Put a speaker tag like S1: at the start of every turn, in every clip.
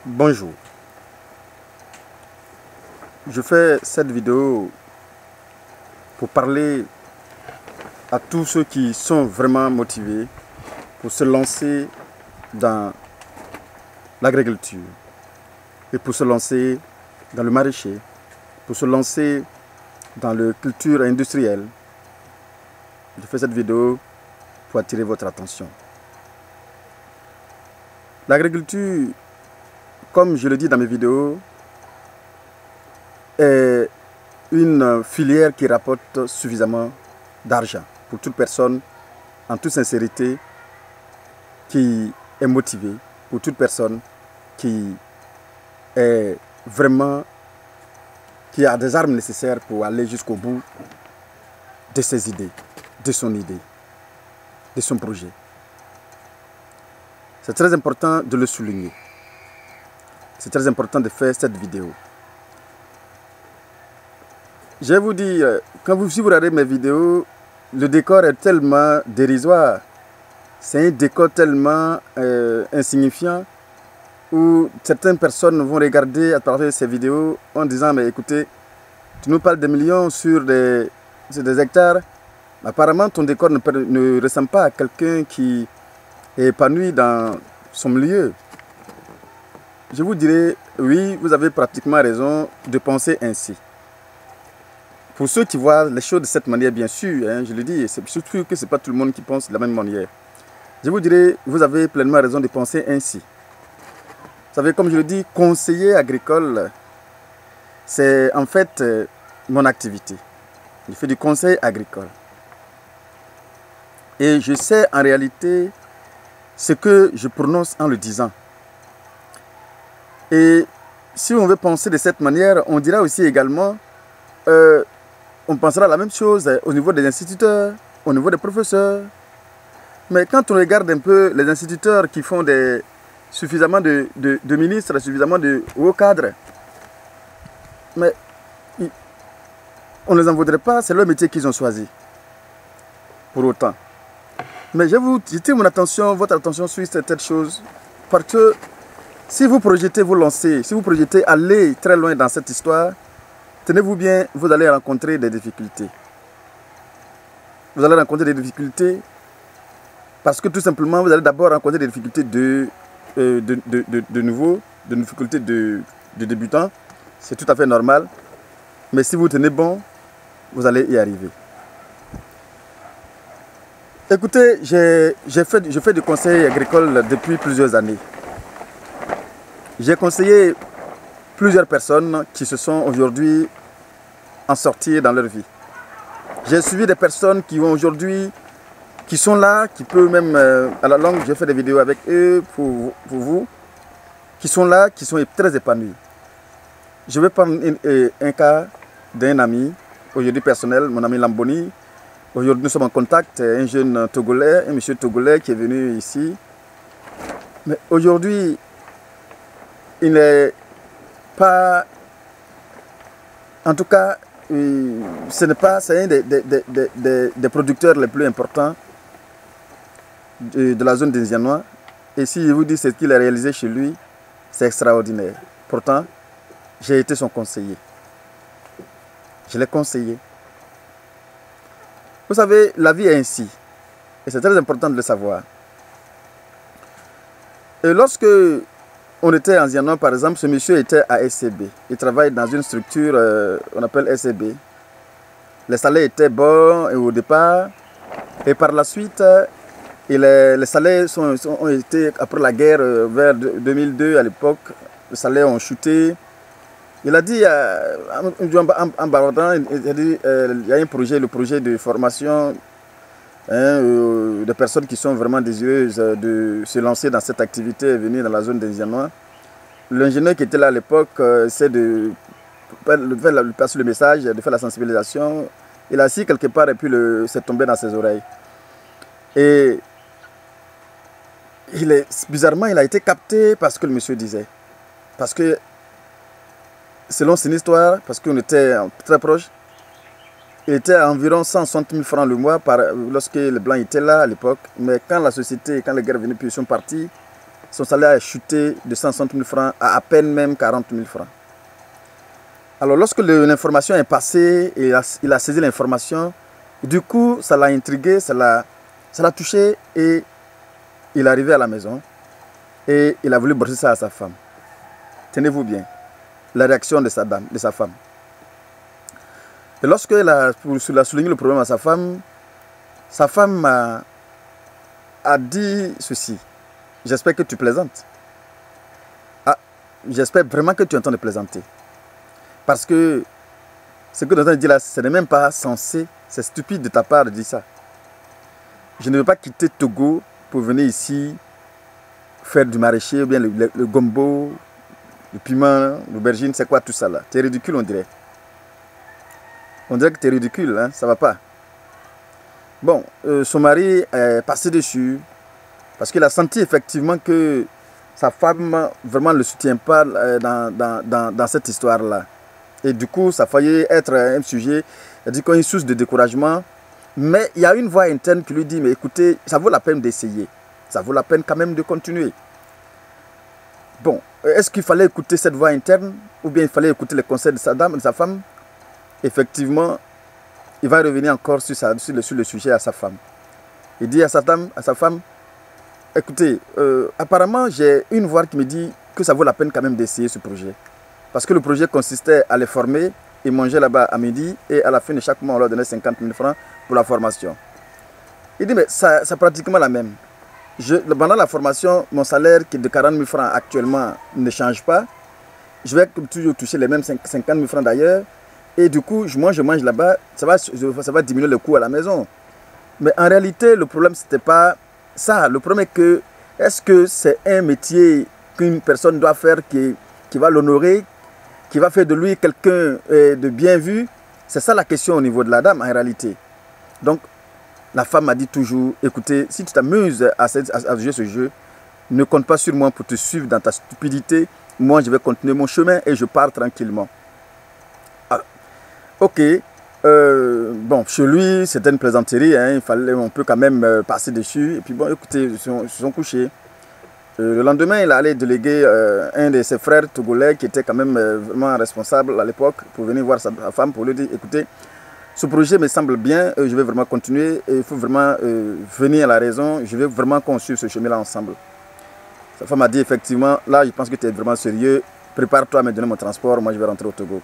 S1: Bonjour, je fais cette vidéo pour parler à tous ceux qui sont vraiment motivés pour se lancer dans l'agriculture et pour se lancer dans le maraîcher, pour se lancer dans la culture industrielle. Je fais cette vidéo pour attirer votre attention. L'agriculture, comme je le dis dans mes vidéos, est une filière qui rapporte suffisamment d'argent pour toute personne, en toute sincérité, qui est motivée, pour toute personne qui est vraiment, qui a des armes nécessaires pour aller jusqu'au bout de ses idées, de son idée, de son projet. C'est très important de le souligner. C'est très important de faire cette vidéo. Je vais vous dire, si vous regardez mes vidéos, le décor est tellement dérisoire. C'est un décor tellement insignifiant où certaines personnes vont regarder à travers ces vidéos en disant, mais écoutez, tu nous parles de millions sur des hectares. Apparemment, ton décor ne ressemble pas à quelqu'un qui est épanoui dans son milieu. Je vous dirais, oui, vous avez pratiquement raison de penser ainsi. Pour ceux qui voient les choses de cette manière, bien sûr, je le dis, c'est surtout que ce n'est pas tout le monde qui pense de la même manière. Je vous dirais, vous avez pleinement raison de penser ainsi. Vous savez, comme je le dis, conseiller agricole, c'est en fait mon activité. Je fais du conseil agricole. Et je sais en réalité ce que je prononce en le disant. Et si on veut penser de cette manière, on dira aussi également, on pensera la même chose au niveau des instituteurs, au niveau des professeurs. Mais quand on regarde un peu les instituteurs qui font suffisamment de ministres, suffisamment de hauts cadres, mais on ne les en voudrait pas, c'est leur métier qu'ils ont choisi. Pour autant. Mais je vais vous jeter votre attention sur cette chose, parce que si vous projetez vous lancer, si vous projetez aller très loin dans cette histoire, tenez-vous bien, vous allez rencontrer des difficultés. Vous allez rencontrer des difficultés parce que tout simplement, vous allez d'abord rencontrer des difficultés de nouveau, des difficultés de débutants. C'est tout à fait normal. Mais si vous tenez bon, vous allez y arriver. Écoutez, je fais du conseil agricole depuis plusieurs années. J'ai conseillé plusieurs personnes qui se sont aujourd'hui en sortir dans leur vie. J'ai suivi des personnes qui ont aujourd'hui, qui sont là, qui peuvent même, à la longue, j'ai fait des vidéos avec eux pour vous, qui sont là, qui sont très épanouis. Je vais prendre un cas d'un ami, aujourd'hui personnel, mon ami Lamboni. Aujourd'hui, nous sommes en contact, un jeune Togolais, un monsieur Togolais qui est venu ici. Mais aujourd'hui, il n'est pas, en tout cas, c'est un des producteurs les plus importants de la zone des Indianois. Et si je vous dis ce qu'il a réalisé chez lui, c'est extraordinaire. Pourtant, j'ai été son conseiller. Je l'ai conseillé. Vous savez, la vie est ainsi. Et c'est très important de le savoir. Et lorsque on était en Indianois, par exemple, ce monsieur était à SCB. Il travaille dans une structure, on appelle SCB. Les salaires étaient bons au départ. Et par la suite, les salaires ont été, après la guerre, vers 2002 à l'époque, les salaires ont chuté. Il a dit, en baladant, il a dit, il y a un projet, le projet de formation de personnes qui sont vraiment désireuses de se lancer dans cette activité et venir dans la zone des Indianois. L'ingénieur qui était là à l'époque essaie de passer le message, de faire la sensibilisation. Il a assis quelque part et puis c'est tombé dans ses oreilles. Et bizarrement, il a été capté parce que le monsieur disait. Parce que, selon son histoire, parce qu'on était très proches, il était à environ 160 000 francs le mois lorsque les Blancs étaient là à l'époque. Mais quand la société, quand les guerres venaient puis ils sont partis, son salaire a chuté de 160 000 francs à peine même 40 000 francs. Alors lorsque l'information est passée, il a saisi l'information, du coup ça l'a intrigué, ça l'a touché et il est arrivé à la maison et il a voulu brosser ça à sa femme. Tenez-vous bien, la réaction de sa femme. Et lorsqu'il a souligné le problème à sa femme a dit ceci. J'espère que tu plaisantes. Ah, j'espère vraiment que tu es en train de plaisanter. Parce que ce que tu es en train de dire là, ce n'est même pas censé. C'est stupide de ta part de dire ça. Je ne veux pas quitter Togo pour venir ici faire du maraîcher, ou bien le gombo, le piment, l'aubergine, c'est quoi tout ça là? Tu es ridicule, on dirait. On dirait que tu es ridicule, hein? Ça va pas. Bon, son mari est passé dessus parce qu'il a senti effectivement que sa femme vraiment ne le soutient pas dans cette histoire-là. Et du coup, ça faillit être un sujet, il a dit qu'on est source de découragement. Mais il y a une voix interne qui lui dit, mais écoutez, ça vaut la peine d'essayer. Ça vaut la peine quand même de continuer. Bon, est-ce qu'il fallait écouter cette voix interne ou bien il fallait écouter les conseils de sa femme? Effectivement, il va revenir encore sur le sujet à sa femme. Il dit à sa femme, écoutez, apparemment j'ai une voix qui me dit que ça vaut la peine quand même d'essayer ce projet. Parce que le projet consistait à les former, ils mangeaient là-bas à midi et à la fin de chaque mois on leur donnait 50 000 francs pour la formation. Il dit mais c'est pratiquement la même. Pendant la formation, mon salaire qui est de 40 000 francs actuellement ne change pas. Je vais toujours toucher les mêmes 50 000 francs d'ailleurs. Et du coup, moi je mange là-bas, ça va diminuer le coût à la maison. Mais en réalité, le problème, c'était pas ça. Le problème est que, est-ce que c'est un métier qu'une personne doit faire qui va l'honorer, qui va faire de lui quelqu'un de bien vu? C'est ça la question au niveau de la dame en réalité. Donc, la femme m'a dit toujours, écoutez, si tu t'amuses à jouer ce jeu, ne compte pas sur moi pour te suivre dans ta stupidité. Moi, je vais continuer mon chemin et je pars tranquillement. Ok, bon, chez lui, c'était une plaisanterie, hein, on peut quand même passer dessus. Et puis bon, écoutez, ils se sont couchés. Le lendemain, il allait déléguer un de ses frères togolais qui était quand même vraiment responsable à l'époque pour venir voir sa femme pour lui dire, écoutez, ce projet me semble bien, je vais vraiment continuer, et il faut vraiment venir à la raison, je veux vraiment qu'on suive ce chemin-là ensemble. Sa femme a dit effectivement, là je pense que tu es vraiment sérieux, prépare-toi à me donner mon transport, moi je vais rentrer au Togo.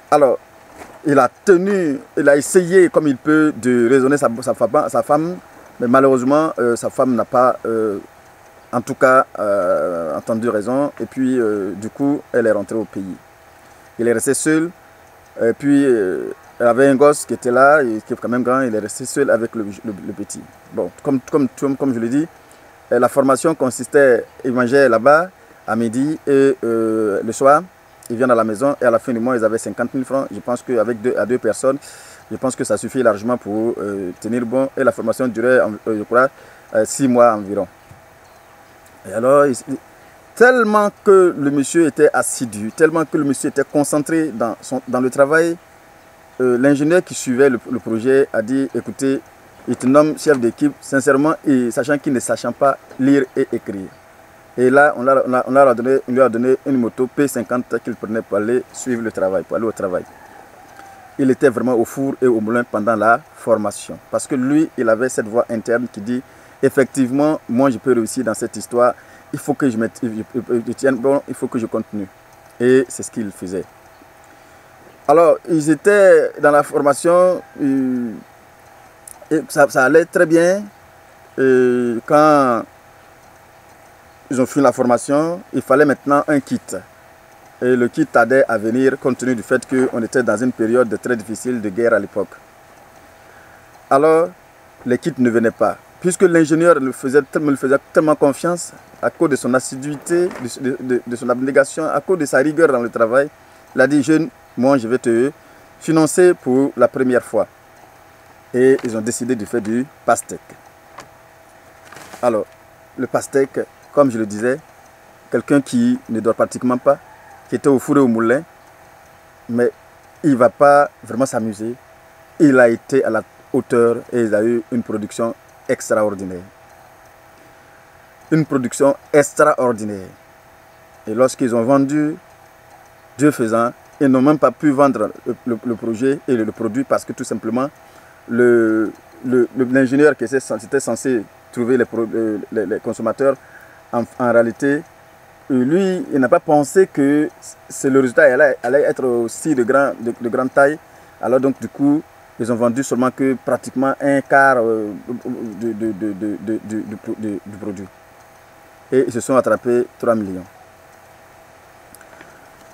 S1: Alors, il a essayé comme il peut de raisonner sa femme, mais malheureusement, sa femme n'a pas, en tout cas, entendu raison. Et puis, du coup, elle est rentrée au pays. Il est resté seul. Et puis, elle avait un gosse qui était là, qui est quand même grand. Il est resté seul avec le petit. Bon, comme je l'ai dit, la formation consistait, il mangeait là-bas à midi et le soir. Ils viennent à la maison et à la fin du mois, ils avaient 50 000 francs. Je pense qu'avec deux personnes, je pense que ça suffit largement pour tenir bon. Et la formation durait, je crois, 6 mois environ. Et alors, tellement que le monsieur était assidu, tellement que le monsieur était concentré dans le travail, l'ingénieur qui suivait le projet a dit, écoutez, il te nomme chef d'équipe, sincèrement, et sachant qu'il ne sachant pas lire et écrire. Et là, on lui a donné une moto P50 qu'il prenait pour aller suivre le travail, pour aller au travail. Il était vraiment au four et au moulin pendant la formation. Parce que lui, il avait cette voix interne qui dit, effectivement, moi je peux réussir dans cette histoire, il faut que je tienne bon, il faut que je continue. Et c'est ce qu'il faisait. Alors, ils étaient dans la formation, et ça allait très bien. Et quand ils ont fini la formation, il fallait maintenant un kit. Et le kit tardait à venir compte tenu du fait qu'on était dans une période très difficile de guerre à l'époque. Alors, les kits ne venaient pas. Puisque l'ingénieur me faisait tellement confiance à cause de son assiduité, de son abnégation, à cause de sa rigueur dans le travail, il a dit, jeune, moi je vais te financer pour la première fois. Et ils ont décidé de faire du pastèque. Alors, le pastèque, comme je le disais, quelqu'un qui ne dort pratiquement pas, qui était au four et au moulin, mais il ne va pas vraiment s'amuser. Il a été à la hauteur et il a eu une production extraordinaire. une production extraordinaire. Et lorsqu'ils ont vendu, Dieu faisant, ils n'ont même pas pu vendre le projet et le produit parce que tout simplement, l'ingénieur qui était censé trouver les consommateurs, en réalité, lui, il n'a pas pensé que le résultat allait être aussi de grande taille. Alors donc du coup, ils ont vendu seulement que pratiquement un quart du produit. Et ils se sont attrapés 3 millions.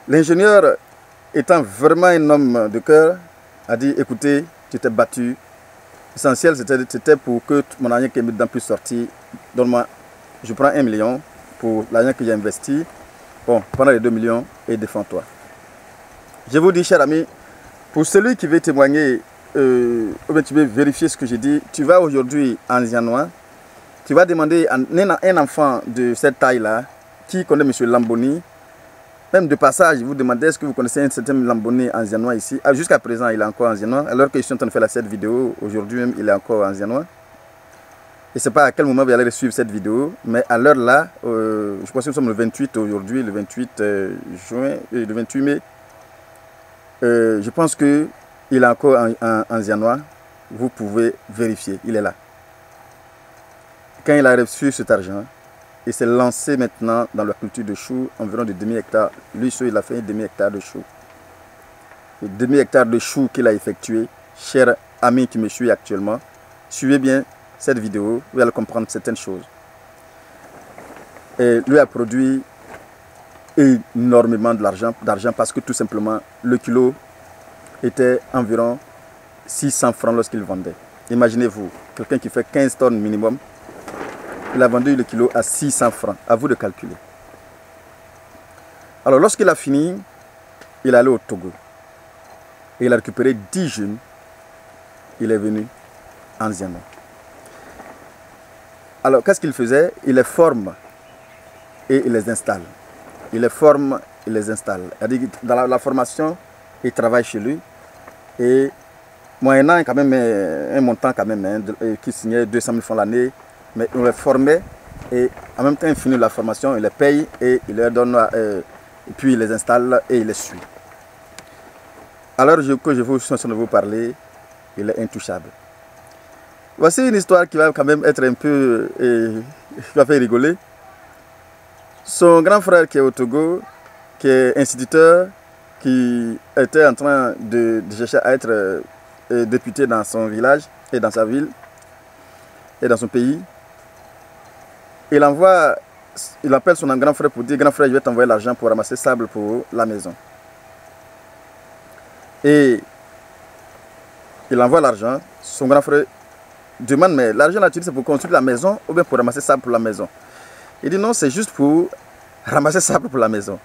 S1: L'ingénieur, étant vraiment un homme de cœur, a dit, écoutez, tu t'es battu. L'essentiel, c'était pour que mon argent qui est mis dedans puisse sortir. Donne-moi, je prends 1 million pour l'argent que j'ai investi. Bon, prends les 2 millions et défends-toi. Je vous dis, cher ami, pour celui qui veut témoigner, ou bien tu veux vérifier ce que j'ai dit, tu vas aujourd'hui en Zianois, tu vas demander à un enfant de cette taille-là, qui connaît M. Lamboni, même de passage, vous demandez est-ce que vous connaissez un certain Lamboni en Zianois ici. Jusqu'à présent, il est encore en Zianois, alors que je suis en train de faire cette vidéo, aujourd'hui même, il est encore en Zianois. Je ne sais pas à quel moment vous allez suivre cette vidéo, mais à l'heure là, je pense que nous sommes le 28 aujourd'hui, le 28 juin, le 28 mai. Je pense qu'il est encore en Zianois. Vous pouvez vérifier, il est là. Quand il a reçu cet argent, il s'est lancé maintenant dans la culture de choux, environ de demi-hectare. Lui seul, il a fait un demi-hectare de choux. Le demi-hectare de choux qu'il a effectué, cher ami qui me suit actuellement, suivez bien cette vidéo, vous allez comprendre certaines choses. Et lui a produit énormément d'argent parce que tout simplement, le kilo était environ 600 francs lorsqu'il vendait. Imaginez-vous, quelqu'un qui fait 15 tonnes minimum, il a vendu le kilo à 600 francs. À vous de calculer. Alors lorsqu'il a fini, il est allé au Togo. Et il a récupéré 10 jeunes. Il est venu en Zianois. Alors, qu'est-ce qu'il faisait? Il les forme et il les installe. Il les forme et les installe. C'est-à-dire dans la formation, il travaille chez lui. Et moyennant quand même un montant quand même, hein, qui signait 200 000 francs l'année. Mais il les formait et en même temps, il finit la formation, il les paye et il leur donne, et puis il les installe et il les suit. Alors que je suis en train de vous parler, il est intouchable. Voici une histoire qui va quand même être un peu, qui va faire rigoler. Son grand frère qui est au Togo, qui est instituteur, qui était en train de chercher à être député dans son village et dans sa ville et dans son pays, il appelle son grand frère pour dire, grand frère, je vais t'envoyer l'argent pour ramasser sable pour la maison. Et il envoie l'argent, son grand frère demande, mais l'argent là, tu dis c'est pour construire la maison ou bien pour ramasser sable pour la maison? Il dit non, c'est juste pour ramasser sable pour la maison.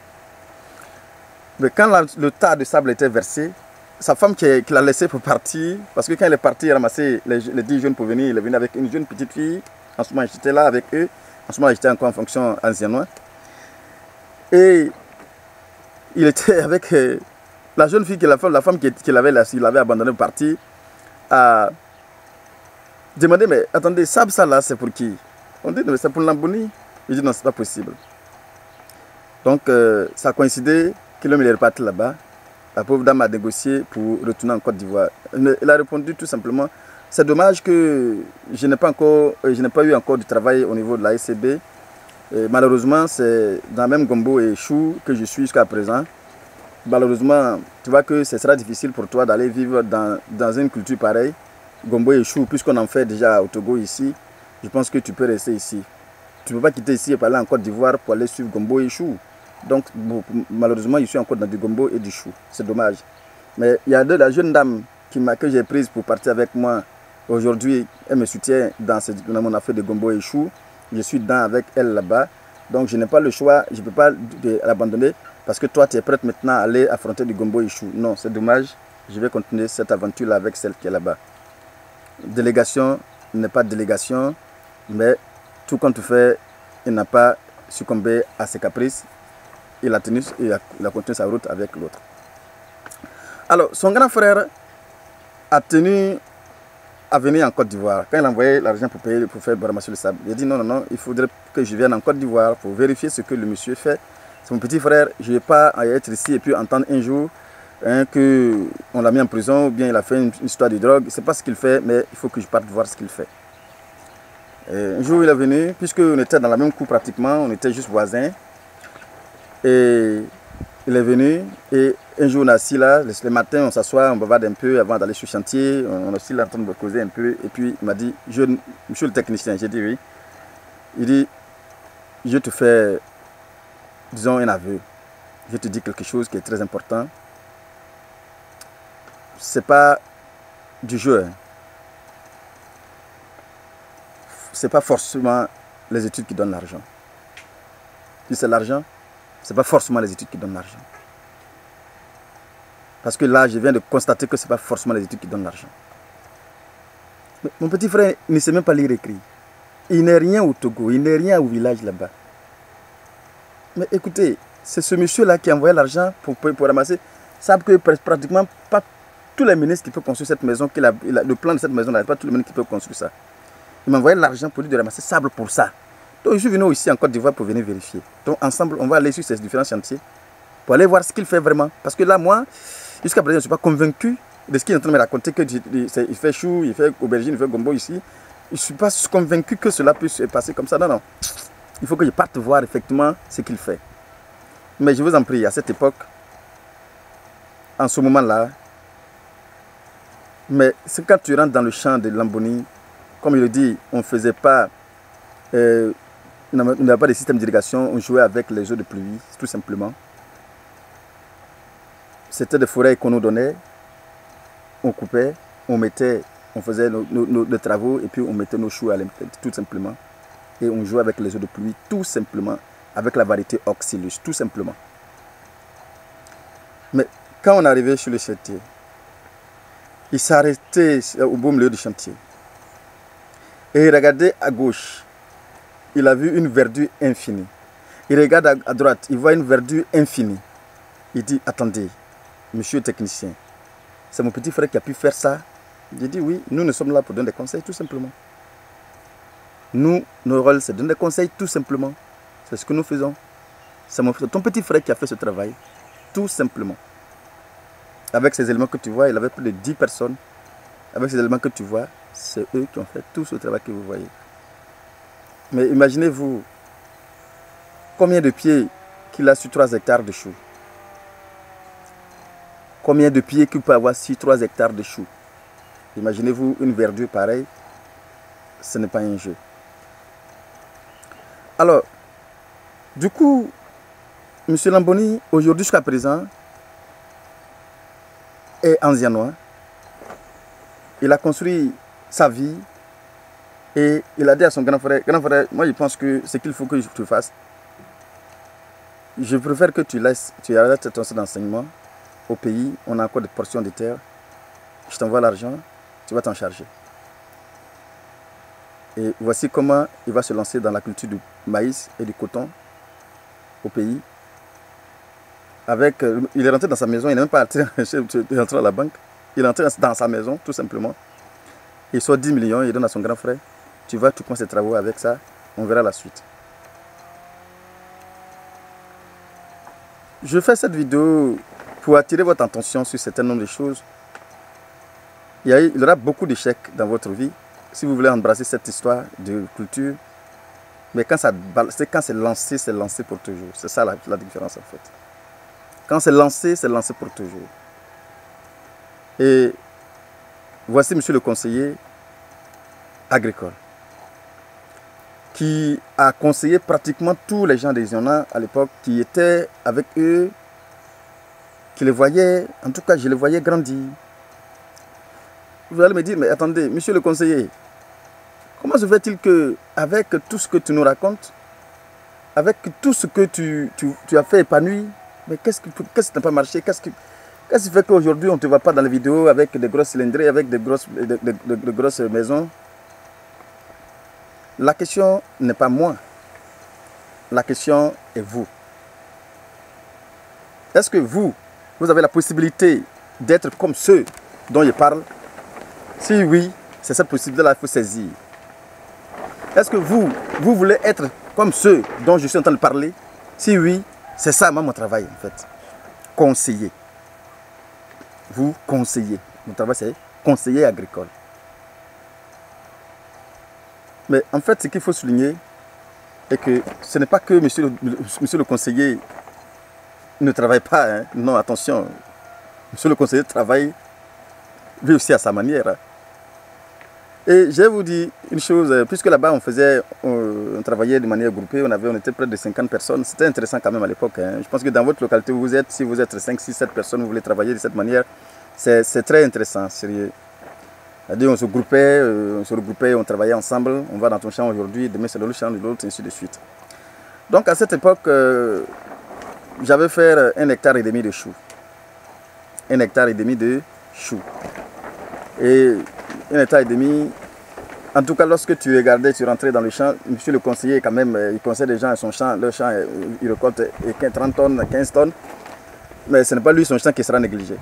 S1: Mais quand le tas de sable était versé, sa femme qui l'a laissé pour partir, parce que quand il est parti ramasser les 10 jeunes pour venir, il est venu avec une jeune petite fille. En ce moment, j'étais là avec eux. En ce moment, j'étais encore en fonction en Zianois. Et il était avec la jeune fille, la femme qu'il avait abandonné pour partir, a demandé, mais attendez, ça là, c'est pour qui? On dit, mais c'est pour Lamboni. Il dit, non, c'est pas possible. Donc, ça a coïncidé que l'homme est reparti là-bas. La pauvre dame a négocié pour retourner en Côte d'Ivoire. Elle a répondu tout simplement, c'est dommage que je n'ai pas eu encore du travail au niveau de la SCB. Malheureusement, c'est dans le même gombo et chou que je suis jusqu'à présent. Malheureusement, tu vois que ce sera difficile pour toi d'aller vivre dans une culture pareille, gombo et chou, puisqu'on en fait déjà au Togo ici. Je pense que tu peux rester ici. Tu ne peux pas quitter ici et aller en Côte d'Ivoire pour aller suivre gombo et chou. Donc, bon, malheureusement, je suis encore dans du gombo et du chou. C'est dommage. Mais il y a la jeune dame que j'ai prise pour partir avec moi. Aujourd'hui, elle me soutient dans mon affaire de gombo et chou. Je suis dedans avec elle là-bas. Donc, je n'ai pas le choix. Je ne peux pas l'abandonner parce que toi, tu es prête maintenant à aller affronter du gombo et chou. Non, c'est dommage. Je vais continuer cette aventure-là avec celle qui est là-bas. Délégation n'est pas délégation, mais tout compte tu fais, il n'a pas succombé à ses caprices. Il a tenu et il a continué sa route avec l'autre. Alors, son grand frère a tenu à venir en Côte d'Ivoire. Quand il a envoyé l'argent pour payer, pour faire ramasser le sable, il a dit non, il faudrait que je vienne en Côte d'Ivoire pour vérifier ce que le monsieur fait. C'est mon petit frère, je ne vais pas être ici et puis entendre un jour qu'on l'a mis en prison ou bien il a fait une histoire de drogue. Je ne sais pas ce qu'il fait, mais il faut que je parte voir ce qu'il fait. Et un jour il est venu, puisqu'on était dans la même cour pratiquement, on était juste voisins. Et il est venu et un jour on est assis là, le matin on s'assoit, on bavarde un peu avant d'aller sur le chantier, on est aussi là en train de causer un peu. Et puis il m'a dit, monsieur le technicien, j'ai dit oui. Il dit, je te fais, disons, un aveu. Je te dis quelque chose qui est très important. C'est pas du jeu. Hein. C'est pas forcément les études qui donnent l'argent. Si c'est l'argent, c'est pas forcément les études qui donnent l'argent. Parce que là, je viens de constater que c'est pas forcément les études qui donnent l'argent. Mon petit frère ne sait même pas lire et écrire. Il n'est rien au Togo, il n'est rien au village là-bas. Mais écoutez, c'est ce monsieur-là qui a envoyé l'argent pour ramasser. Savent que pratiquement pas tous les ministres qui peuvent construire cette maison, le plan de cette maison-là, pas tous les ministres qui peuvent construire ça. Il m'a envoyé l'argent pour lui de ramasser sable pour ça. Donc je suis venu ici en Côte d'Ivoire pour venir vérifier. Donc ensemble, on va aller sur ces différents chantiers pour aller voir ce qu'il fait vraiment. Parce que là, moi, jusqu'à présent, je ne suis pas convaincu de ce qu'il est en train de me raconter, qu'il fait chou, il fait aubergine, il fait gombo ici. Je ne suis pas convaincu que cela puisse se passer comme ça. Non, non. Il faut que je parte voir effectivement ce qu'il fait. Mais je vous en prie, à cette époque, en ce moment-là, mais c'est quand tu rentres dans le champ de Lamboni, comme il le dit, on ne faisait pas, on n'avait pas de système d'irrigation, on jouait avec les eaux de pluie, tout simplement. C'était des forêts qu'on nous donnait, on coupait, on faisait nos travaux et puis on mettait nos choux à tout simplement. Et on jouait avec les eaux de pluie, tout simplement, avec la variété Oxylus, tout simplement. Mais quand on arrivait sur le chantier, il s'arrêtait au beau milieu du chantier. Et il regardait à gauche, il a vu une verdure infinie. Il regarde à droite, il voit une verdure infinie. Il dit, attendez, monsieur le technicien, c'est mon petit frère qui a pu faire ça. J'ai dit, oui, nous sommes là pour donner des conseils, tout simplement. Nous, nos rôles, c'est de donner des conseils, tout simplement. C'est ce que nous faisons. C'est ton petit frère qui a fait ce travail, tout simplement. Avec ces éléments que tu vois, il avait plus de 10 personnes. Avec ces éléments que tu vois, c'est eux qui ont fait tout ce travail que vous voyez. Mais imaginez-vous combien de pieds qu'il a sur 3 hectares de choux. Combien de pieds qu'il peut avoir sur 3 hectares de choux. Imaginez-vous une verdure pareille, ce n'est pas un jeu. Alors, du coup, M. Lamboni, aujourd'hui jusqu'à présent, est anciennois. Il a construit sa vie et il a dit à son grand frère, moi je pense que ce qu'il faut que tu fasses, je préfère que tu arrêtes ton enseignement au pays, on a encore des portions de terre, je t'envoie l'argent, tu vas t'en charger. Et voici comment il va se lancer dans la culture du maïs et du coton au pays. Il est rentré dans sa maison, il n'est même pas rentré à la banque. Il est rentré dans sa maison, tout simplement. Il sort 10 millions, il donne à son grand frère. Tu commences tes travaux avec ça, on verra la suite. Je fais cette vidéo pour attirer votre attention sur un certain nombre de choses. Il y aura beaucoup d'échecs dans votre vie si vous voulez embrasser cette histoire de culture. Mais quand c'est lancé pour toujours. C'est ça la différence en fait. Quand c'est lancé pour toujours. Et voici monsieur le conseiller agricole qui a conseillé pratiquement tous les gens des Ziona à l'époque qui étaient avec eux, qui les voyaient, en tout cas je les voyais grandir. Vous allez me dire, mais attendez, monsieur le conseiller, comment se fait-il que, avec tout ce que tu nous racontes, avec tout ce que tu as fait épanouir, mais qu'est-ce qui n'a pas marché? Qu'est-ce qui fait qu'aujourd'hui on ne te voit pas dans les vidéos avec des grosses cylindrées, avec de grosses maisons? La question n'est pas moi. La question est vous. Est-ce que vous avez la possibilité d'être comme ceux dont je parle? Si oui, c'est cette possibilité-là qu'il faut saisir. Est-ce que vous voulez être comme ceux dont je suis en train de parler? Si oui, c'est ça mon travail en fait. Conseiller. Vous conseillez. Mon travail c'est conseiller agricole. Mais en fait, ce qu'il faut souligner est que ce n'est pas que monsieur le conseiller ne travaille pas. Hein. Non, attention. Monsieur le conseiller travaille lui aussi à sa manière. Et je vais vous dire une chose, puisque là-bas on travaillait de manière groupée, on était près de 50 personnes, c'était intéressant quand même à l'époque. Hein. Je pense que dans votre localité où vous êtes, si vous êtes 5, 6, 7 personnes, vous voulez travailler de cette manière, c'est très intéressant, sérieux. C'est-à-dire on se regroupait, on travaillait ensemble, on va dans ton champ aujourd'hui, demain c'est dans le champ de l'autre, ainsi de suite. Donc à cette époque, j'avais fait 1,5 hectare de choux. 1,5 hectare de choux. Et 1,5 hectare, en tout cas lorsque tu regardais, tu rentrais dans le champ, monsieur le conseiller quand même, il conseille les gens à son champ, leur champ, il récolte 30 tonnes, 15 tonnes, mais ce n'est pas lui son champ qui sera négligé.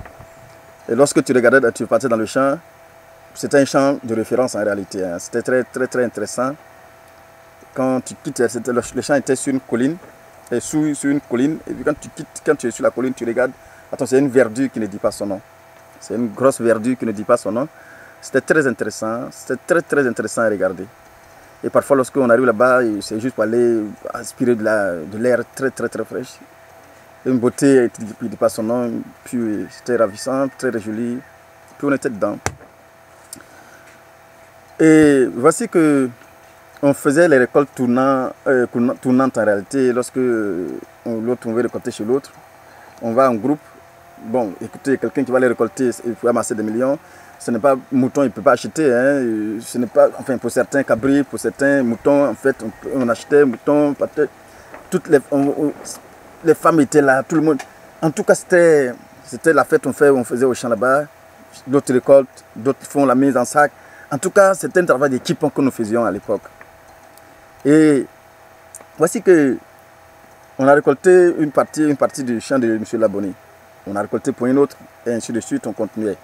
S1: Et lorsque tu regardais, tu partais dans le champ, c'était un champ de référence en réalité, hein. C'était très intéressant. Quand tu quittes, le champ était sur une colline, et sur une colline, et puis quand tu es sur la colline, tu regardes, attends, c'est une verdure qui ne dit pas son nom. C'est une grosse verdure qui ne dit pas son nom. C'était très intéressant, c'était très intéressant à regarder. Et parfois lorsqu'on arrive là-bas, c'est juste pour aller aspirer de l'air très fraîche. Une beauté qui ne dit pas son nom, puis c'était ravissant, très joli, puis on était dedans. Et voici que on faisait les récoltes tournantes en réalité, lorsque l'autre on veut récolter chez l'autre, on va en groupe. Bon, écoutez, quelqu'un qui va les récolter, il faut amasser des millions. Ce n'est pas mouton, il ne peut pas acheter. Hein. Ce n'est pas, enfin, pour certains cabris, pour certains moutons, en fait, on achetait moutons, pâtés. Toutes les femmes étaient là, tout le monde. En tout cas, c'était la fête on faisait au champ là-bas. D'autres récoltent, d'autres font la mise en sac. En tout cas, c'était un travail d'équipe que nous faisions à l'époque. Et voici que on a récolté une partie du champ de M. Labonné. On a récolté pour une autre, et ainsi de suite, on continuait.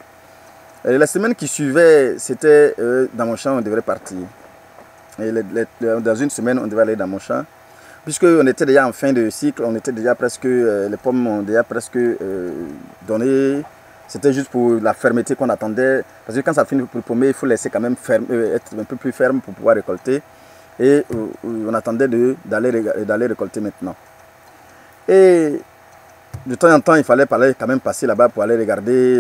S1: Et la semaine qui suivait, c'était dans mon champ, on devrait partir. Et dans une semaine, on devait aller dans mon champ. Puisqu'on était déjà en fin de cycle, on était déjà presque, les pommes ont déjà presque donné. C'était juste pour la fermeté qu'on attendait. Parce que quand ça finit pour pommer, il faut laisser quand même être un peu plus ferme pour pouvoir récolter. Et on attendait d'aller récolter maintenant. Et de temps en temps, il fallait quand même passer là-bas pour aller regarder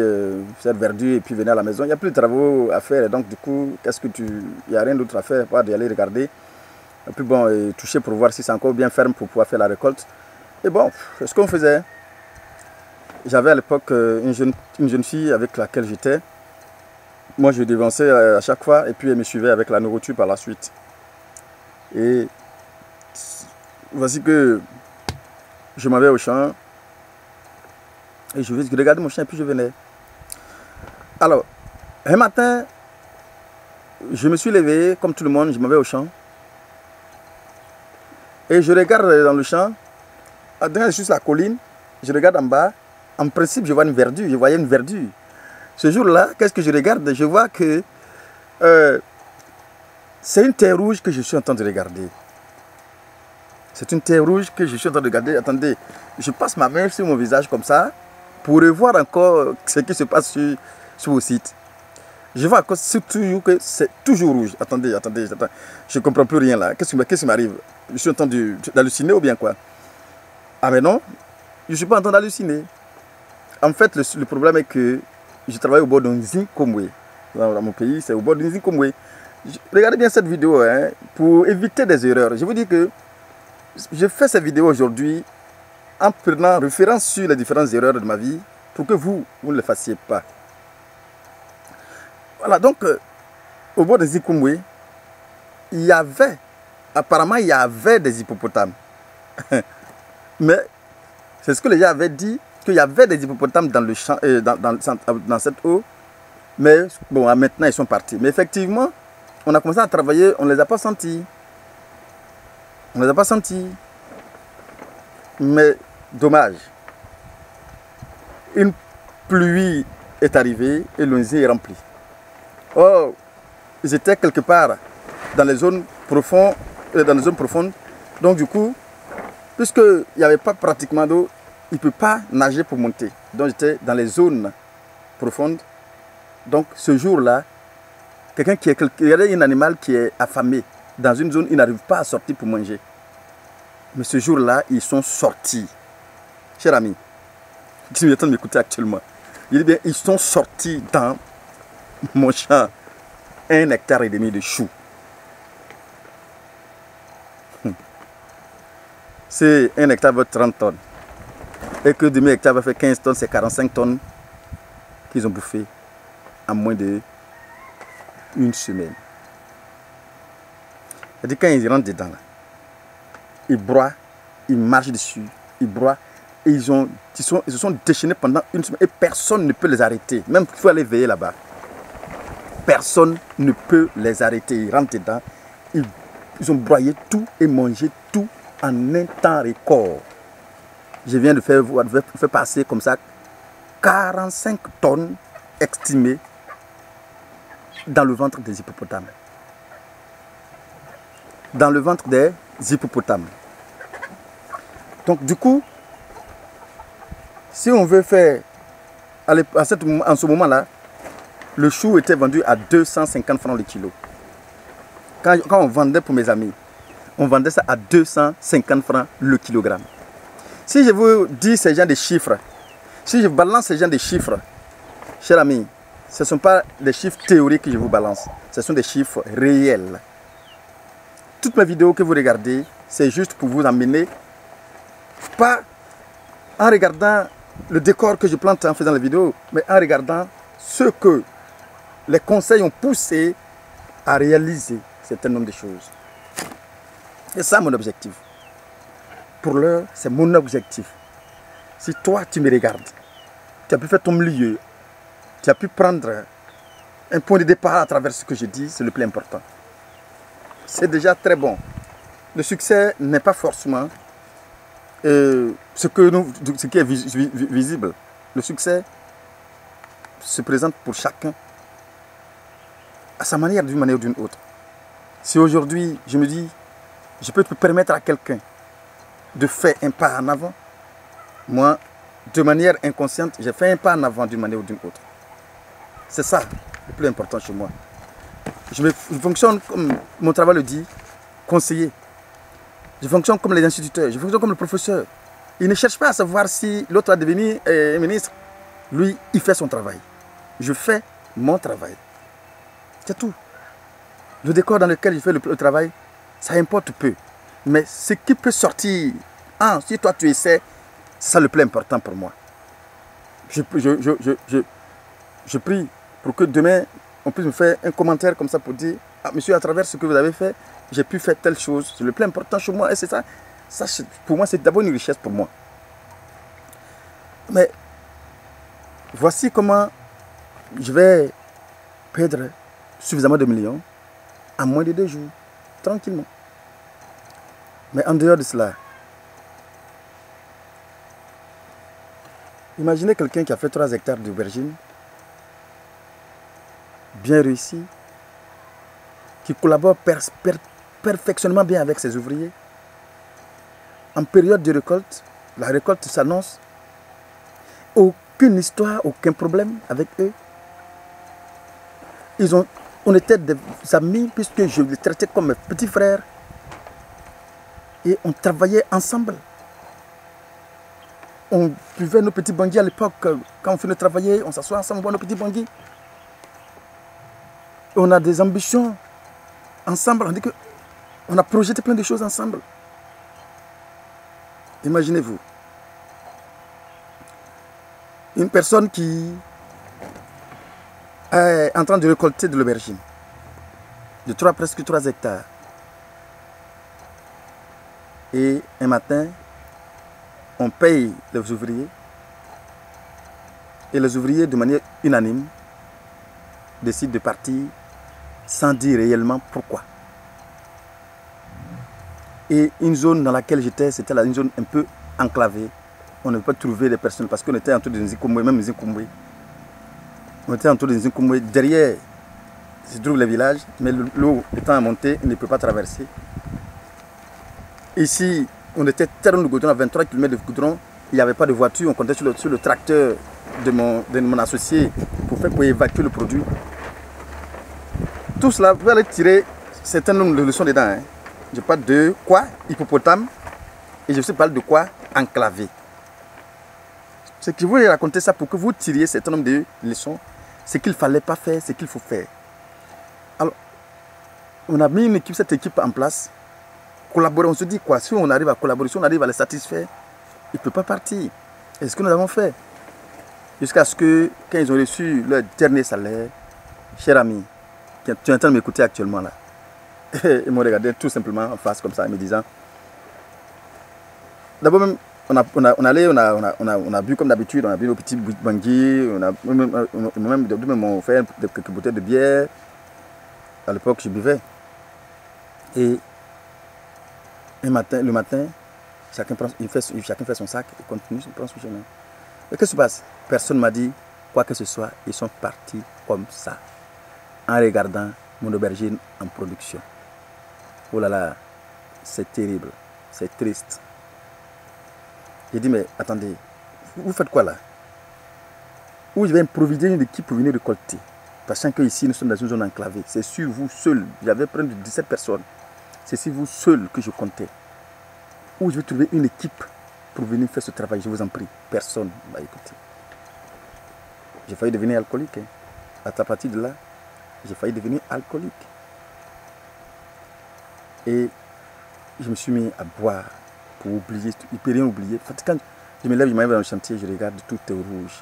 S1: cette verdure et puis venir à la maison. Il n'y a plus de travaux à faire. Et donc, du coup, il n'y a rien d'autre à faire, pas d'y aller regarder. Et puis bon, toucher pour voir si c'est encore bien ferme pour pouvoir faire la récolte. Et bon, c'est ce qu'on faisait. J'avais à l'époque une jeune fille avec laquelle j'étais. Moi, je devançais à chaque fois et puis elle me suivait avec la nourriture par la suite. Et voici que je m'en vais au champ. Et je regardais mon chien et puis je venais. Alors, un matin, je me suis levé, comme tout le monde, je m'en vais au champ. Et je regarde dans le champ, juste la colline, je regarde en bas. En principe, je vois une verdure, je voyais une verdure. Ce jour-là, qu'est-ce que je regarde? Je vois que c'est une terre rouge que je suis en train de regarder. C'est une terre rouge que je suis en train de regarder. Attendez, je passe ma main sur mon visage comme ça, pour revoir encore ce qui se passe sur vos sites. Je vois encore toujours que c'est toujours rouge. Attendez. Je ne comprends plus rien là. Qu'est-ce qui m'arrive? Je suis en train d'halluciner ou bien quoi? Ah mais non, je ne suis pas en train d'halluciner. En fait, le problème est que je travaille au bord d'un Nzinkomwe. Dans mon pays, c'est au bord d'un Nzinkomwe. Regardez bien cette vidéo hein, pour éviter des erreurs. Je vous dis que je fais cette vidéo aujourd'hui en prenant référence sur les différentes erreurs de ma vie pour que vous ne le fassiez pas. Voilà, donc, au bord de Nzinkomwe, apparemment, il y avait des hippopotames. Mais c'est ce que les gens avaient dit, qu'il y avait des hippopotames dans le champ, dans cette eau. Mais bon, maintenant, ils sont partis. Mais effectivement, on a commencé à travailler, on ne les a pas sentis. On ne les a pas sentis. Mais dommage. Une pluie est arrivée et le Nzi est rempli. Oh, ils étaient quelque part dans les zones profondes Donc du coup, puisqu'il n'y avait pas pratiquement d'eau, il ne peut pas nager pour monter. Donc j'étais dans les zones profondes. Donc ce jour-là, il y a un animal qui est affamé dans une zone, il n'arrive pas à sortir pour manger. Mais ce jour-là, ils sont sortis. Cher ami, tu es en train de m'écouter actuellement. Il dit bien, ils sont sortis dans mon champ 1,5 hectare de choux. C'est 1 hectare vaut 30 tonnes. Et que demi-hectare va faire 15 tonnes, c'est 45 tonnes qu'ils ont bouffé en moins de une semaine. C'est-à-dire quand ils rentrent dedans, là, ils broient, ils marchent dessus, ils broient, et ils se sont déchaînés pendant une semaine et personne ne peut les arrêter. Même qu'il faut aller veiller là-bas. Personne ne peut les arrêter. Ils rentrent dedans, ils ont broyé tout et mangé tout en un temps record. Je viens de faire passer comme ça 45 tonnes estimées dans le ventre des hippopotames. Dans le ventre des hippopotames. Donc du coup, si on veut faire, en ce moment-là, le chou était vendu à 250 francs le kilo. Quand on vendait pour mes amis, on vendait ça à 250 francs le kilogramme. Si je vous dis ces gens de chiffres, si je balance ces gens de chiffres, chers amis, ce ne sont pas des chiffres théoriques que je vous balance, ce sont des chiffres réels. Toutes mes vidéos que vous regardez, c'est juste pour vous emmener, pas en regardant le décor que je plante en faisant la vidéo, mais en regardant ce que les conseils ont poussé à réaliser un certain nombre de choses. C'est ça mon objectif. Pour l'heure, c'est mon objectif. Si toi, tu me regardes, tu as pu faire ton milieu, tu as pu prendre un point de départ à travers ce que je dis, c'est le plus important. C'est déjà très bon. Le succès n'est pas forcément ce qui est visible. Le succès se présente pour chacun à sa manière, d'une manière ou d'une autre. Si aujourd'hui, je me dis, je peux te permettre à quelqu'un de faire un pas en avant, moi, de manière inconsciente, j'ai fait un pas en avant d'une manière ou d'une autre. C'est ça le plus important chez moi. Je fonctionne comme mon travail le dit, conseiller. Je fonctionne comme les instituteurs, je fonctionne comme le professeur. Il ne cherche pas à savoir si l'autre va devenir ministre. Lui, il fait son travail. Je fais mon travail. C'est tout. Le décor dans lequel je fais le travail, ça importe peu. Mais ce qui peut sortir, si toi tu essaies, c'est ça le plus important pour moi. Je prie pour que demain, on puisse me faire un commentaire comme ça pour dire, monsieur, à travers ce que vous avez fait, j'ai pu faire telle chose. C'est le plus important chez moi. Et c'est ça, pour moi, c'est d'abord une richesse pour moi. Mais voici comment je vais perdre suffisamment de millions en moins de 2 jours, tranquillement. Mais en dehors de cela, imaginez quelqu'un qui a fait 3 hectares d'aubergine, bien réussi, qui collabore perfectionnement bien avec ses ouvriers. En période de récolte, la récolte s'annonce, aucune histoire, aucun problème avec eux. On était des amis puisque je les traitais comme mes petits frères. Et on travaillait ensemble. On buvait nos petits bangui à l'époque. Quand on finit de travailler, on s'assoit ensemble, on boit nos petits bangui. On a des ambitions ensemble. On dit qu'on a projeté plein de choses ensemble. Imaginez-vous. Une personne qui est en train de récolter de l'aubergine. De presque 3 hectares. Et un matin, on paye les ouvriers. Et les ouvriers, de manière unanime, décident de partir sans dire réellement pourquoi. Et une zone dans laquelle j'étais, c'était une zone un peu enclavée. On ne peut pas trouver les personnes parce qu'on était autour de Nzikoumoué, même Nzikoumoué. On était autour de Nzikoumoué. Derrière se trouve le village, mais l'eau étant montée, il ne peut pas traverser. Ici, on était tellement de goudron, à 23 km de goudron. Il n'y avait pas de voiture, on comptait sur le tracteur de mon associé pour évacuer le produit. Tout cela, vous allez tirer certains nombre de leçons dedans. Hein. Je parle de quoi hippopotame et je sais parle de quoi enclavé. Ce que je voulais raconter ça pour que vous tiriez certain nombre de leçons, ce qu'il ne fallait pas faire, ce qu'il faut faire. Alors, on a mis cette équipe en place, collaborer, on se dit quoi, si on arrive à collaborer, si on arrive à les satisfaire, il ne peut pas partir. Et c'est ce que nous avons fait. Jusqu'à ce que, quand ils ont reçu leur dernier salaire, cher ami, tu es en train de m'écouter actuellement là, ils m'ont regardé tout simplement en face comme ça, en me disant, d'abord même, on a bu comme d'habitude, on a bu nos petits bangui, on m'ont fait quelques bouteilles de bière. À l'époque, je buvais. Et le matin, chacun fait son sac et continue, prend son chemin. Et qu'est-ce qui se passe? Personne ne m'a dit quoi que ce soit. Ils sont partis comme ça, en regardant mon aubergine en production. Oh là là, c'est terrible, c'est triste. J'ai dit, mais attendez, vous faites quoi là? Où je vais improviser une équipe pour venir récolter. Sachant qu'ici, nous sommes dans une zone enclavée. C'est sur vous seul. J'avais près de 17 personnes. C'est sur vous seul que je comptais. Où je vais trouver une équipe pour venir faire ce travail, je vous en prie. Personne ne m'a écouté. J'ai failli devenir alcoolique. Hein. À partir de là, j'ai failli devenir alcoolique. Et je me suis mis à boire pour oublier. Il ne peut rien oublier. Quand je me lève, je m'arrive dans le chantier, je regarde, tout est rouge.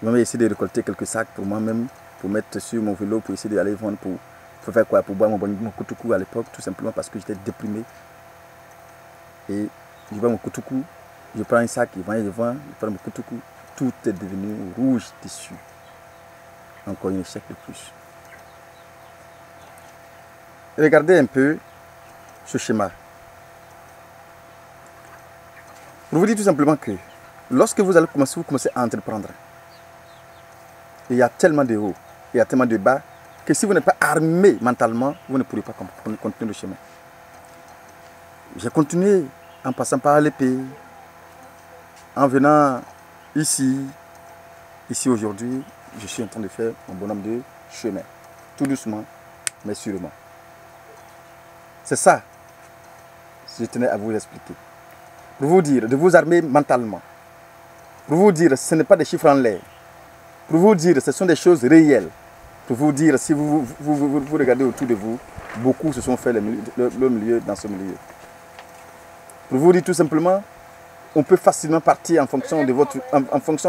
S1: Je vais essayer de récolter quelques sacs pour moi-même, pour mettre sur mon vélo, pour essayer d'aller vendre, pour faire quoi? Pour boire mon koutoukou à l'époque, tout simplement parce que j'étais déprimé. Et je bois mon koutoukou, je prends un sac, je vends, je prends mon koutoukou. Tout est devenu rouge dessus. Encore un échec de plus. Regardez un peu ce schéma. Je vous dis tout simplement que lorsque vous commencez à entreprendre, il y a tellement de hauts, il y a tellement de bas, que si vous n'êtes pas armé mentalement, vous ne pourrez pas continuer le chemin. J'ai continué en passant par l'épée, en venant ici aujourd'hui, je suis en train de faire mon bonhomme de chemin, tout doucement, mais sûrement. C'est ça, je tenais à vous expliquer. Pour vous dire, de vous armer mentalement. Pour vous dire, ce n'est pas des chiffres en l'air. Pour vous dire, ce sont des choses réelles. Pour vous dire, si vous regardez autour de vous, beaucoup se sont fait le milieu dans ce milieu. Pour vous dire tout simplement, on peut facilement partir en fonction de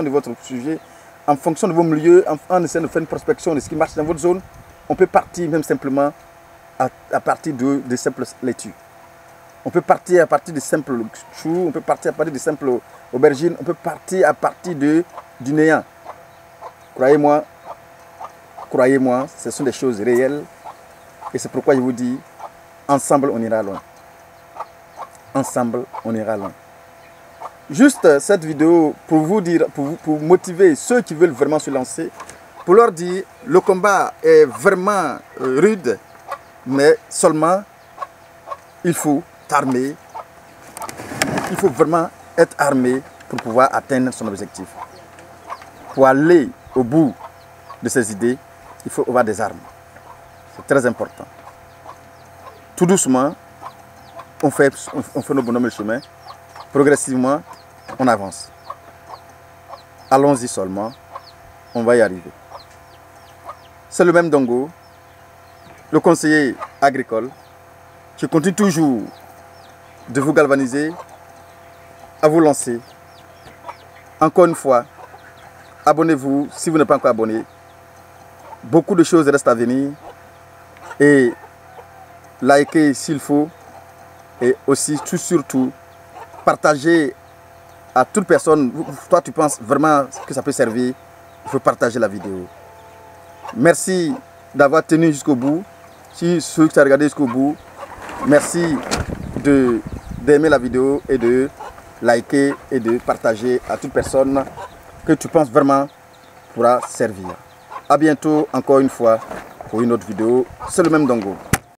S1: votre sujet, en fonction de vos milieux, en essayant de faire une prospection de ce qui marche dans votre zone. On peut partir même simplement à partir de simples laitues. On peut partir à partir de simples choux, on peut partir à partir de simples aubergines, on peut partir à partir du néant. Croyez-moi, ce sont des choses réelles. Et c'est pourquoi je vous dis, ensemble on ira loin. Ensemble on ira loin. Juste cette vidéo pour vous dire, pour motiver ceux qui veulent vraiment se lancer, pour leur dire, le combat est vraiment rude, mais seulement il faut armé, il faut vraiment être armé pour pouvoir atteindre son objectif. Pour aller au bout de ses idées, il faut avoir des armes. C'est très important. Tout doucement, on fait nos bonhommes de chemin. Progressivement, on avance. Allons-y seulement, on va y arriver. C'est le même Dongo, le conseiller agricole. Je continue toujours de vous galvaniser, à vous lancer. Encore une fois, abonnez-vous si vous n'êtes pas encore abonné. Beaucoup de choses restent à venir. Et likez s'il faut. Et aussi, surtout, partagez à toute personne. Toi, tu penses vraiment que ça peut servir. Il faut partager la vidéo. Merci d'avoir tenu jusqu'au bout. Si ceux qui ont regardé jusqu'au bout, merci d'aimer la vidéo et de liker et de partager à toute personne que tu penses vraiment pourra servir. A bientôt encore une fois pour une autre vidéo. C'est le même Dongo.